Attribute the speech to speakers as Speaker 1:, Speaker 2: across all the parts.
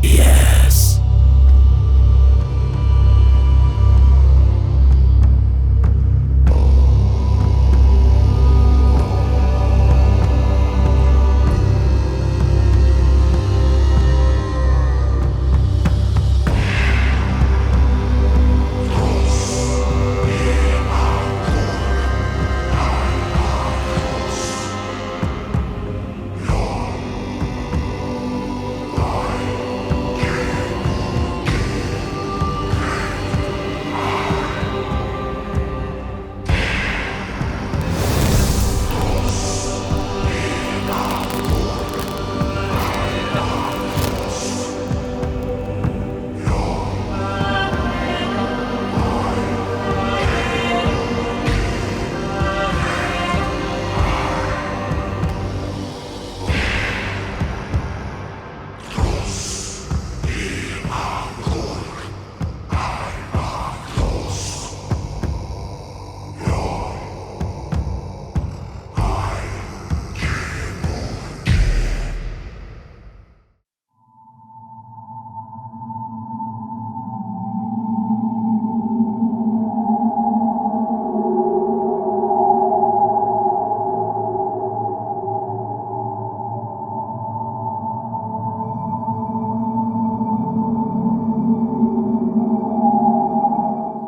Speaker 1: Yes.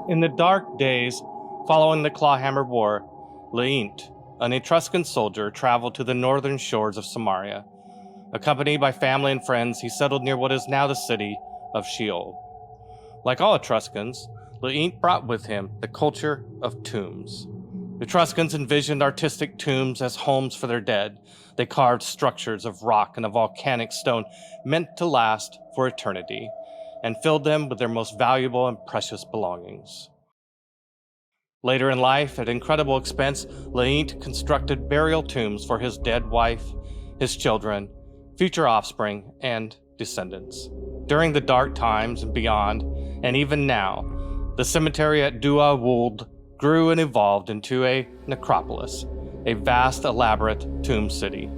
Speaker 2: In the dark days following the Clawhammer War, Leint, an Etruscan soldier, traveled to the northern shores of Samaria. Accompanied by family and friends, he settled near what is now the city of Sheol. Like all Etruscans, Leint brought with him the culture of tombs. Etruscans envisioned artistic tombs as homes for their dead. They carved structures of rock and a volcanic stone meant to last for eternity, and filled them with their most valuable and precious belongings. Later in life, at incredible expense, Leint constructed burial tombs for his dead wife, his children, future offspring, and descendants. During the dark times and beyond, and even now, the cemetery at Dua Wold grew and evolved into a necropolis, a vast, elaborate tomb city.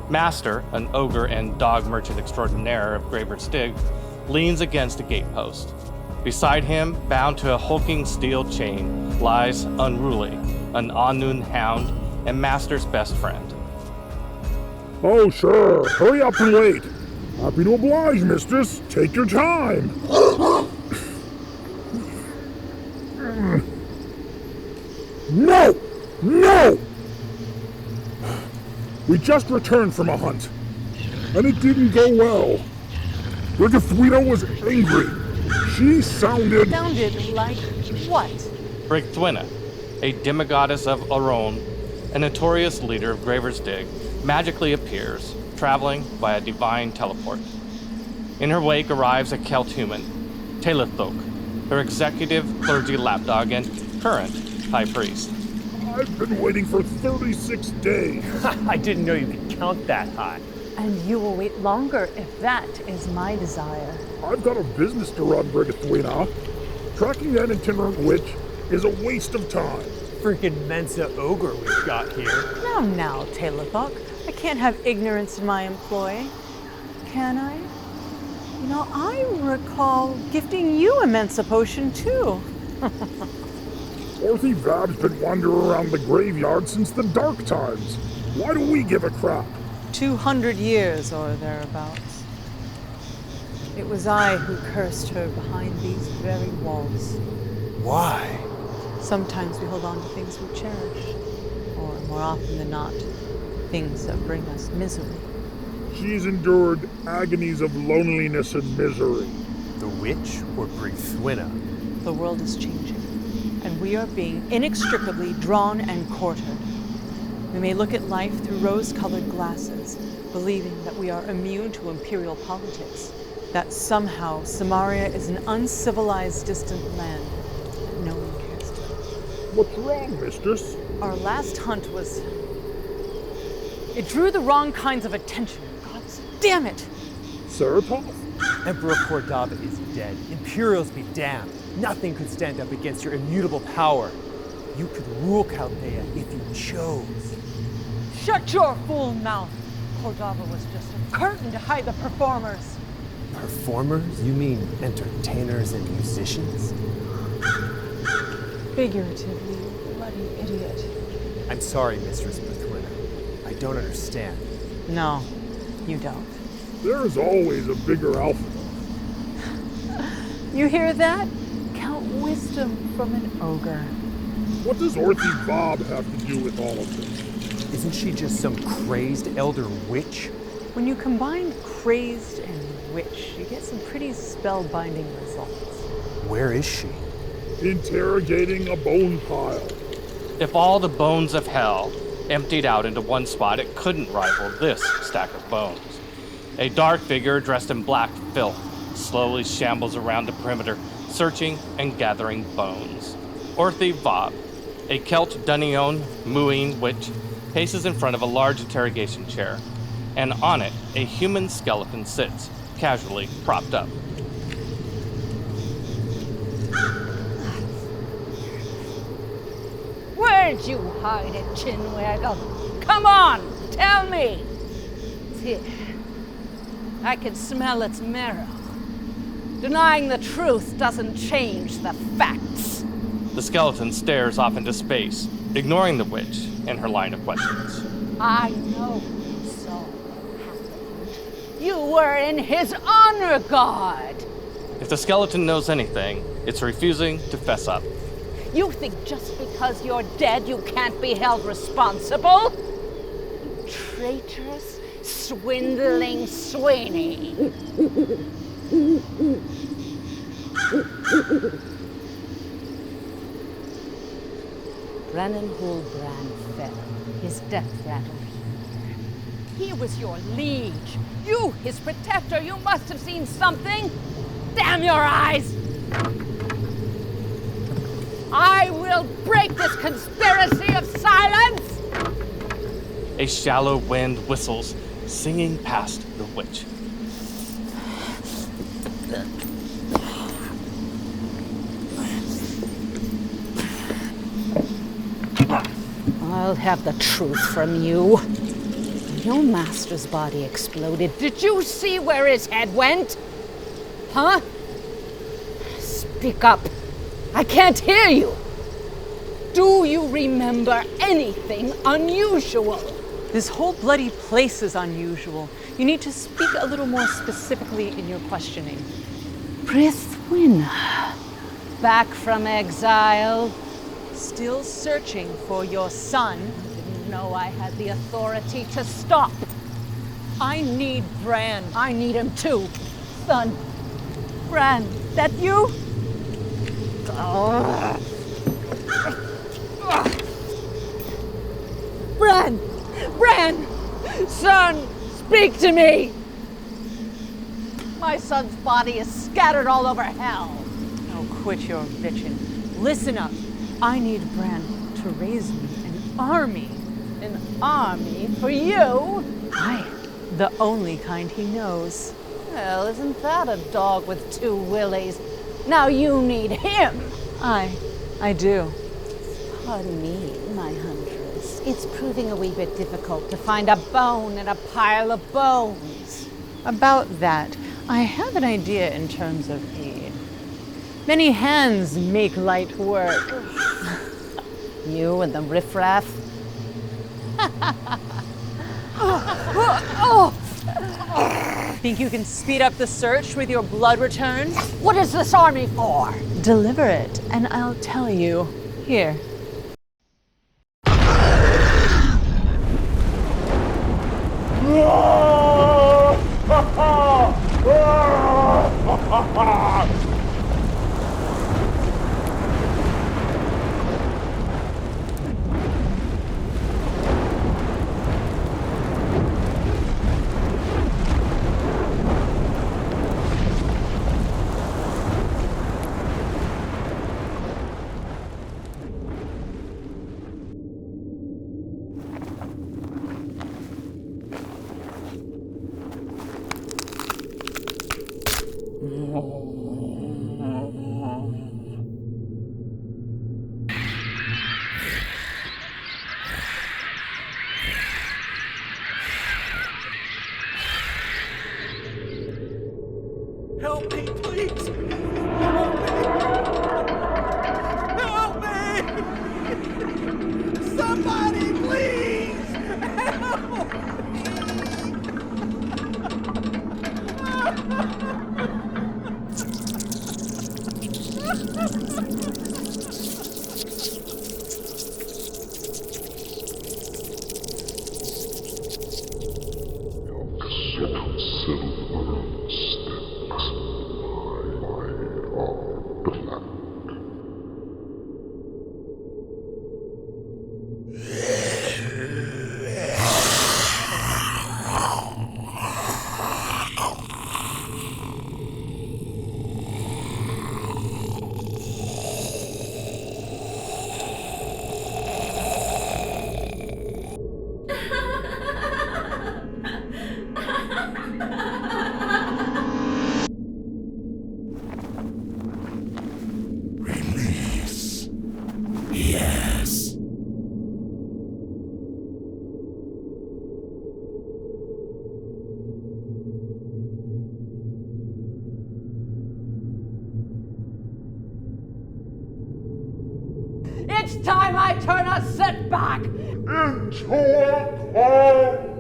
Speaker 2: Master, an ogre and dog merchant extraordinaire of Graver's Dig, leans against a gatepost. Beside him, bound to a hulking steel chain, lies Unruly, an Annwn hound and Master's best friend.
Speaker 3: Oh, sure. Hurry up and wait. Happy to oblige, mistress. Take your time. No! No! We just returned from a hunt, and it didn't go well. Brigathwina was angry. She sounded
Speaker 4: like what?
Speaker 2: Brigathwina, a demigoddess of Aron, a notorious leader of Graver's Dig, magically appears, traveling by a divine teleport. In her wake arrives a Celt human, Talethoke, her executive clergy lapdog and current high priest.
Speaker 3: I've been waiting for 36 days.
Speaker 5: I didn't know you could count that high.
Speaker 4: And you will wait longer if that is my desire.
Speaker 3: I've got a business to run, Brigathwina. Tracking that itinerant witch is a waste of time.
Speaker 5: Freaking Mensa ogre we've got here.
Speaker 4: Now, Talethoke. I can't have ignorance in my employ. Can I? You know, I recall gifting you a Mensa potion, too.
Speaker 3: Orthy Vab's been wandering around the graveyard since the dark times. Why do we give a crap?
Speaker 4: 200 years or thereabouts. It was I who cursed her behind these very walls.
Speaker 5: Why?
Speaker 4: Sometimes we hold on to things we cherish, or more often than not, things that bring us misery.
Speaker 3: She's endured agonies of loneliness and misery.
Speaker 5: The witch or Brigathwina?
Speaker 4: The world is changing, and we are being inextricably drawn and quartered. We may look at life through rose-colored glasses, believing that we are immune to imperial politics, that somehow Samaria is an uncivilized, distant land that no one cares to.
Speaker 3: What's wrong, mistress?
Speaker 4: Our last hunt was... It drew the wrong kinds of attention. God damn it!
Speaker 3: Ceratov?
Speaker 5: Emperor Cordava is dead. Imperials be damned. Nothing could stand up against your immutable power. You could rule Chaldea if you chose.
Speaker 4: Shut your fool mouth! Cordava was just a curtain to hide the performers.
Speaker 5: Performers? You mean entertainers and musicians?
Speaker 4: Figuratively, you bloody idiot.
Speaker 5: I'm sorry, Mistress Bethwina. I don't understand.
Speaker 4: No, you don't.
Speaker 3: There is always a bigger alpha.
Speaker 4: You hear that? Count wisdom from an ogre.
Speaker 3: What does Orthy Bob have to do with all of this?
Speaker 5: Isn't she just some crazed elder witch?
Speaker 4: When you combine crazed and witch, you get some pretty spellbinding results.
Speaker 5: Where is she?
Speaker 3: Interrogating a bone pile.
Speaker 2: If all the bones of hell emptied out into one spot, it couldn't rival this stack of bones. A dark figure dressed in black filth slowly shambles around the perimeter, searching and gathering bones. Orthy Vob, a Celt Dunnion mooing witch, paces in front of a large interrogation chair, and on it, a human skeleton sits, casually propped up.
Speaker 1: Where'd you hide it, Chinwaggle? Come on, tell me! It's here. I can smell its marrow. Denying the truth doesn't change the facts.
Speaker 2: The skeleton stares off into space, ignoring the witch and her line of questions.
Speaker 1: I know you saw what happened. You were in his honor guard.
Speaker 2: If the skeleton knows anything, it's refusing to fess up.
Speaker 1: You think just because you're dead you can't be held responsible? You traitorous, swindling Sweeney. Brennan Hulbrand fell. His death rattled here. He was your liege. You, his protector, you must have seen something. Damn your eyes! I will break this conspiracy of silence!
Speaker 2: A shallow wind whistles, singing past the witch.
Speaker 1: I'll have the truth from you. Your master's body exploded. Did you see where his head went? Huh? Speak up. I can't hear you. Do you remember anything unusual?
Speaker 4: This whole bloody place is unusual. You need to speak a little more specifically in your questioning.
Speaker 1: Bethwina. Back from exile.
Speaker 4: Still searching for your son?
Speaker 1: Didn't know I had the authority to stop.
Speaker 4: I need Bran.
Speaker 1: I need him too. Son. Bran, that you? Bran! Bran! Son, speak to me! My son's body is scattered all over hell.
Speaker 4: Oh, quit your bitching. Listen up. I need Bran to raise me an army.
Speaker 1: An army for you?
Speaker 4: Aye, the only kind he knows.
Speaker 1: Well, isn't that a dog with two willies? Now you need him.
Speaker 4: Aye, I do.
Speaker 1: Pardon me, my huntress. It's proving a wee bit difficult to find a bone in a pile of bones.
Speaker 4: About that, I have an idea in terms of aid. Many hands make light work.
Speaker 1: You and the riffraff?
Speaker 4: Think you can speed up the search with your blood return?
Speaker 1: What is this army for?
Speaker 4: Deliver it, and I'll tell you. Here.
Speaker 1: time I turn a setback!
Speaker 3: Into a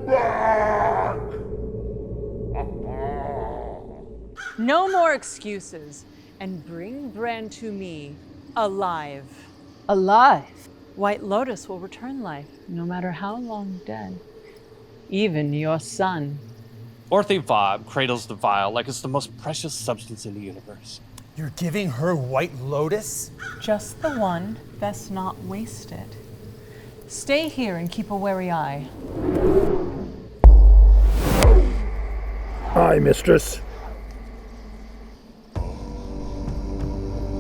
Speaker 3: comeback!
Speaker 4: No more excuses, and bring Bran to me alive.
Speaker 1: Alive?
Speaker 4: White Lotus will return life, no matter how long dead. Even your son.
Speaker 2: Orthe Vob cradles the vial like it's the most precious substance in the universe.
Speaker 5: You're giving her White Lotus?
Speaker 4: Just the one, best not waste it. Stay here and keep a wary eye.
Speaker 3: Aye, mistress.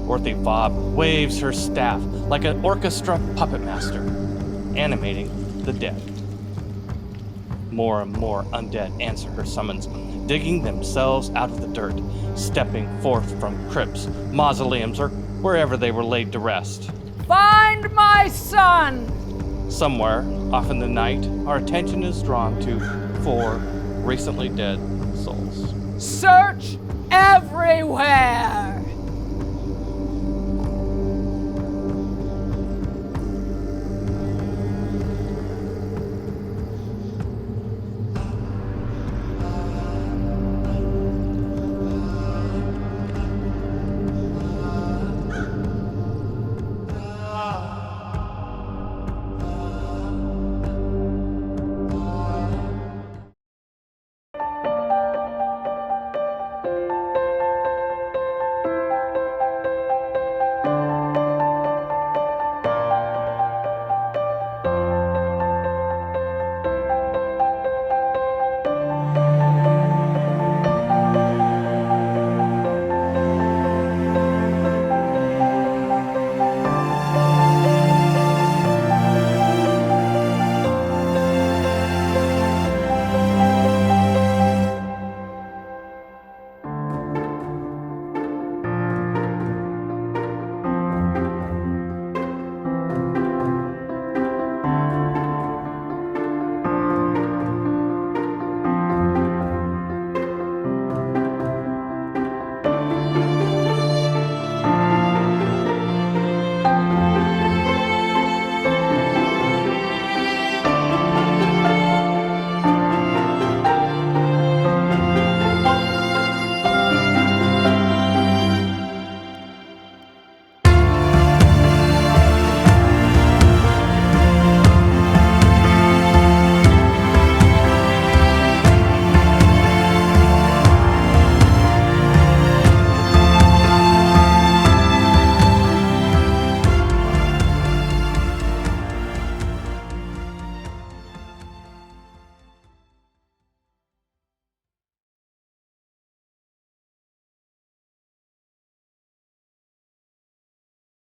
Speaker 2: Orthe Vob waves her staff like an orchestra puppet master, animating the dead. More and more undead answer her summons, digging themselves out of the dirt, stepping forth from crypts, mausoleums, or wherever they were laid to rest.
Speaker 1: Find my son!
Speaker 2: Somewhere, off in the night, our attention is drawn to 4 recently dead souls.
Speaker 1: Search everywhere!